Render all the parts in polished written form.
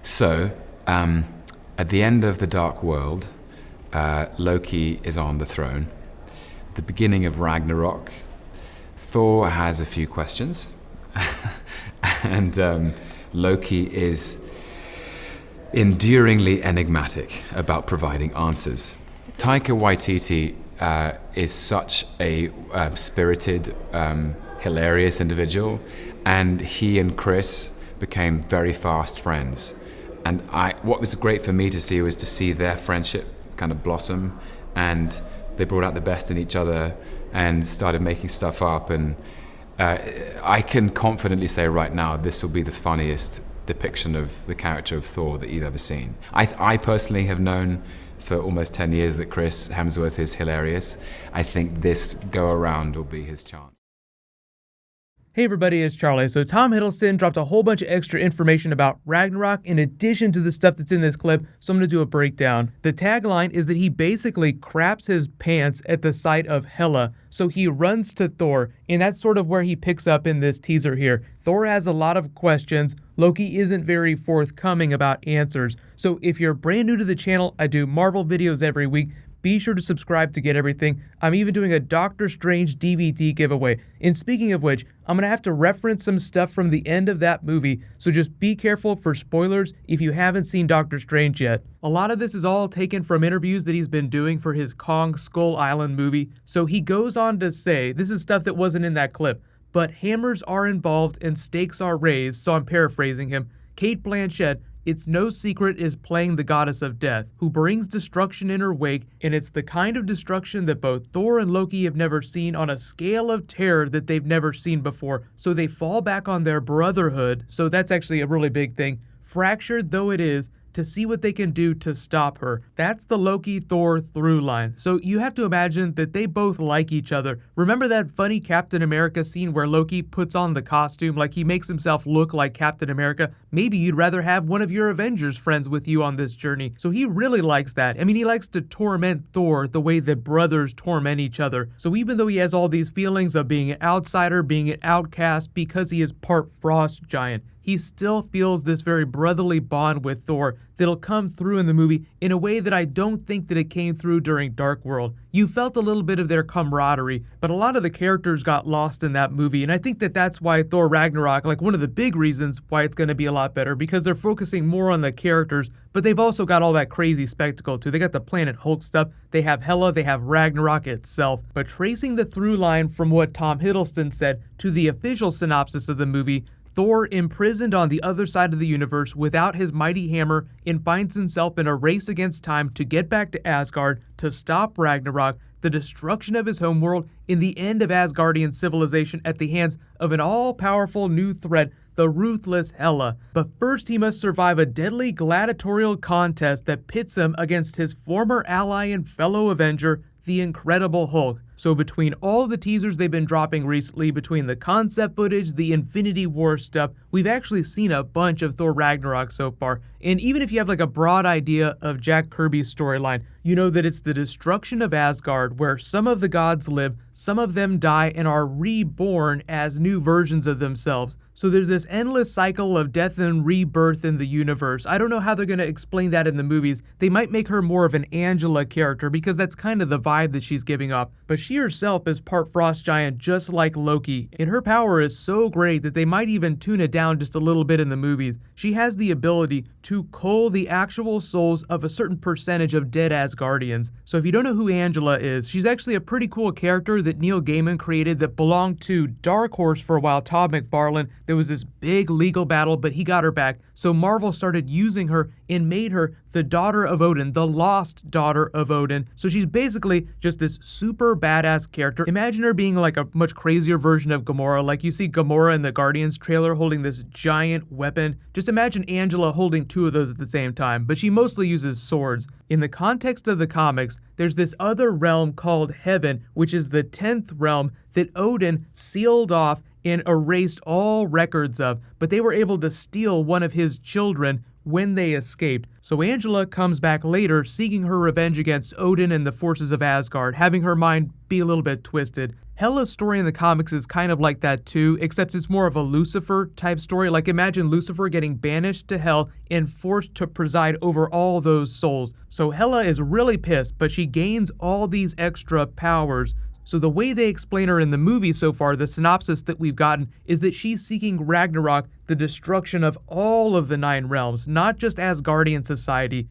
So, at the end of the Dark World, Loki is on the throne. At the beginning of Ragnarok, Thor has a few questions, and Loki is enduringly enigmatic about providing answers. Taika Waititi is such a spirited, hilarious individual, and he and Chris became very fast friends. And what was great for me to see was to see their friendship kind of blossom, and they brought out the best in each other and started making stuff up. And I can confidently say right now, this will be the funniest depiction of the character of Thor that you've ever seen. I personally have known for almost 10 years that Chris Hemsworth is hilarious. I think this go around will be his chance. Hey everybody, it's Charlie. So Tom Hiddleston dropped a whole bunch of extra information about Ragnarok in addition to the stuff that's in this clip, so I'm going to do a breakdown. The tagline is that he basically craps his pants at the sight of Hela, so he runs to Thor, and that's sort of where he picks up in this teaser here. Thor has a lot of questions. Loki isn't very forthcoming about answers. So if you're brand new to the channel, I do Marvel videos every week. Be sure to subscribe to get everything. I'm even doing a Doctor Strange DVD giveaway. And speaking of which, I'm going to have to reference some stuff from the end of that movie, so just be careful for spoilers if you haven't seen Doctor Strange yet. A lot of this is all taken from interviews that he's been doing for his Kong Skull Island movie. So he goes on to say, this is stuff that wasn't in that clip, but hammers are involved and stakes are raised, so I'm paraphrasing him. Cate Blanchett, it's no secret, is playing the goddess of death, who brings destruction in her wake, and it's the kind of destruction that both Thor and Loki have never seen on a scale of terror that they've never seen before, so they fall back on their brotherhood, so that's actually a really big thing, fractured though it is, to see what they can do to stop her. That's the Loki-Thor through line. So you have to imagine that they both like each other. Remember that funny Captain America scene where Loki puts on the costume, like he makes himself look like Captain America? Maybe you'd rather have one of your Avengers friends with you on this journey. So he really likes that. I mean, he likes to torment Thor the way that brothers torment each other. So even though he has all these feelings of being an outsider, being an outcast, because he is part frost giant, he still feels this very brotherly bond with Thor that'll come through in the movie in a way that I don't think that it came through during Dark World. You felt a little bit of their camaraderie, but a lot of the characters got lost in that movie, and I think that that's why Thor Ragnarok, like one of the big reasons why it's going to be a lot better, because they're focusing more on the characters, but they've also got all that crazy spectacle too. They got the Planet Hulk stuff, they have Hela, they have Ragnarok itself, but tracing the through line from what Tom Hiddleston said to the official synopsis of the movie, Thor, imprisoned on the other side of the universe without his mighty hammer, and finds himself in a race against time to get back to Asgard to stop Ragnarok, the destruction of his homeworld, and the end of Asgardian civilization at the hands of an all-powerful new threat, the ruthless Hela. But first he must survive a deadly gladiatorial contest that pits him against his former ally and fellow Avenger, the Incredible Hulk. So between all the teasers they've been dropping recently, between the concept footage, the Infinity War stuff, we've actually seen a bunch of Thor Ragnarok so far. And even if you have like a broad idea of Jack Kirby's storyline, you know that it's the destruction of Asgard, where some of the gods live, some of them die and are reborn as new versions of themselves. So there's this endless cycle of death and rebirth in the universe. I don't know how they're going to explain that in the movies. They might make her more of an Angela character because that's kind of the vibe that she's giving off. But she herself is part frost giant just like Loki, and her power is so great that they might even tune it down just a little bit in the movies. She has the ability to cull the actual souls of a certain percentage of dead Asgardians. So if you don't know who Angela is, she's actually a pretty cool character that Neil Gaiman created that belonged to Dark Horse for a while, Todd McFarlane. There was this big legal battle, but he got her back. So Marvel started using her and made her the daughter of Odin, the lost daughter of Odin. So she's basically just this super badass character. Imagine her being like a much crazier version of Gamora. Like you see Gamora in the Guardians trailer holding this giant weapon. Just imagine Angela holding two of those at the same time, but she mostly uses swords. In the context of the comics, there's this other realm called Heaven, which is the 10th realm that Odin sealed off and erased all records of, but they were able to steal one of his children when they escaped. So Angela comes back later seeking her revenge against Odin and the forces of Asgard, having her mind be a little bit twisted. Hela's story in the comics is kind of like that too, except it's more of a Lucifer type story. Like imagine Lucifer getting banished to hell and forced to preside over all those souls. So Hela is really pissed, but she gains all these extra powers. So the way they explain her in the movie so far, the synopsis that we've gotten, is that she's seeking Ragnarok, the destruction of all of the 9 realms, not just Asgardian society.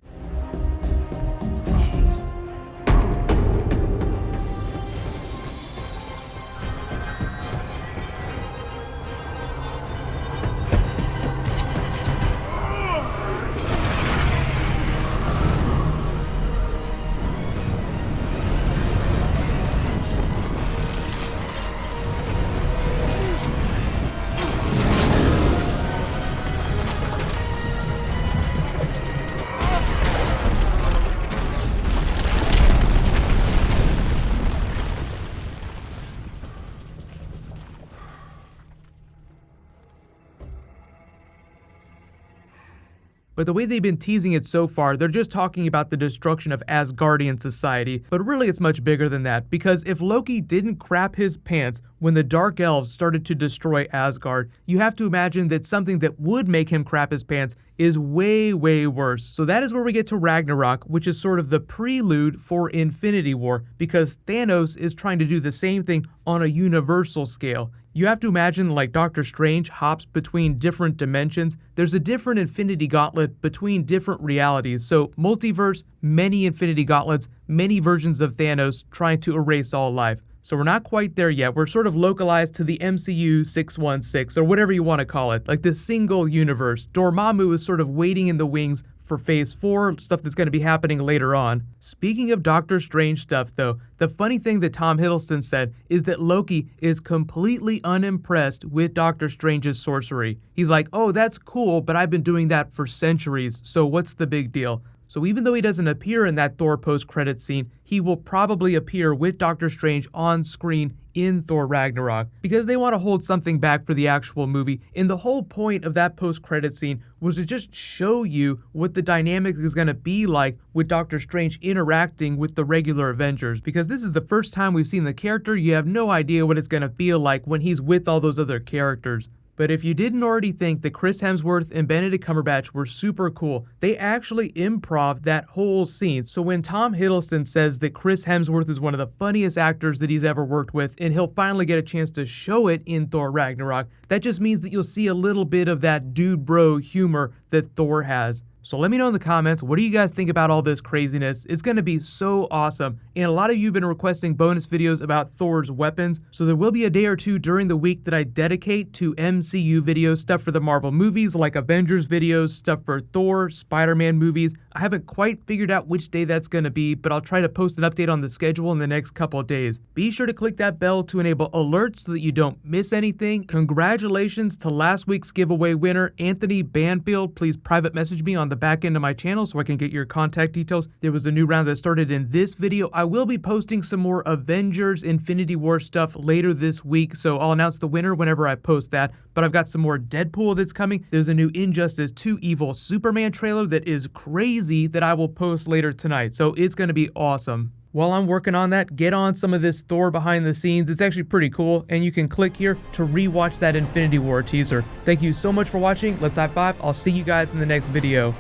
But the way they've been teasing it so far, they're just talking about the destruction of Asgardian society, but really it's much bigger than that, because if Loki didn't crap his pants when the Dark Elves started to destroy Asgard, you have to imagine that something that would make him crap his pants is way, way worse. So that is where we get to Ragnarok, which is sort of the prelude for Infinity War, because Thanos is trying to do the same thing on a universal scale. You have to imagine like Doctor Strange hops between different dimensions. There's a different Infinity Gauntlet between different realities. So multiverse, many Infinity Gauntlets, many versions of Thanos trying to erase all life. So we're not quite there yet. We're sort of localized to the MCU 616 or whatever you want to call it, like this single universe. Dormammu is sort of waiting in the wings for Phase 4, stuff that's going to be happening later on. Speaking of Doctor Strange stuff though, the funny thing that Tom Hiddleston said is that Loki is completely unimpressed with Doctor Strange's sorcery. He's like, oh, that's cool, but I've been doing that for centuries, so what's the big deal? So even though he doesn't appear in that Thor post-credits scene, he will probably appear with Doctor Strange on screen in Thor Ragnarok, because they want to hold something back for the actual movie, and the whole point of that post-credits scene was to just show you what the dynamic is going to be like with Doctor Strange interacting with the regular Avengers, because this is the first time we've seen the character. You have no idea what it's going to feel like when he's with all those other characters. But if you didn't already think that Chris Hemsworth and Benedict Cumberbatch were super cool, they actually improv that whole scene. So when Tom Hiddleston says that Chris Hemsworth is one of the funniest actors that he's ever worked with, and he'll finally get a chance to show it in Thor Ragnarok, that just means that you'll see a little bit of that dude bro humor that Thor has. So let me know in the comments, what do you guys think about all this craziness? It's going to be so awesome. And a lot of you have been requesting bonus videos about Thor's weapons. So there will be a day or two during the week that I dedicate to MCU videos, stuff for the Marvel movies like Avengers videos, stuff for Thor, Spider-Man movies. I haven't quite figured out which day that's going to be, but I'll try to post an update on the schedule in the next couple of days. Be sure to click that bell to enable alerts so that you don't miss anything. Congratulations to last week's giveaway winner, Anthony Banfield. Please private message me on the back end of my channel so I can get your contact details. There was a new round that started in this video. I will be posting some more Avengers Infinity War stuff later this week, so I'll announce the winner whenever I post that. But I've got some more Deadpool that's coming. There's a new Injustice 2 Evil Superman trailer that is crazy that I will post later tonight, so it's going to be awesome. While I'm working on that, get on some of this Thor behind the scenes. It's actually pretty cool, and you can click here to rewatch that Infinity War teaser. Thank you so much for watching. Let's high five. I'll see you guys in the next video.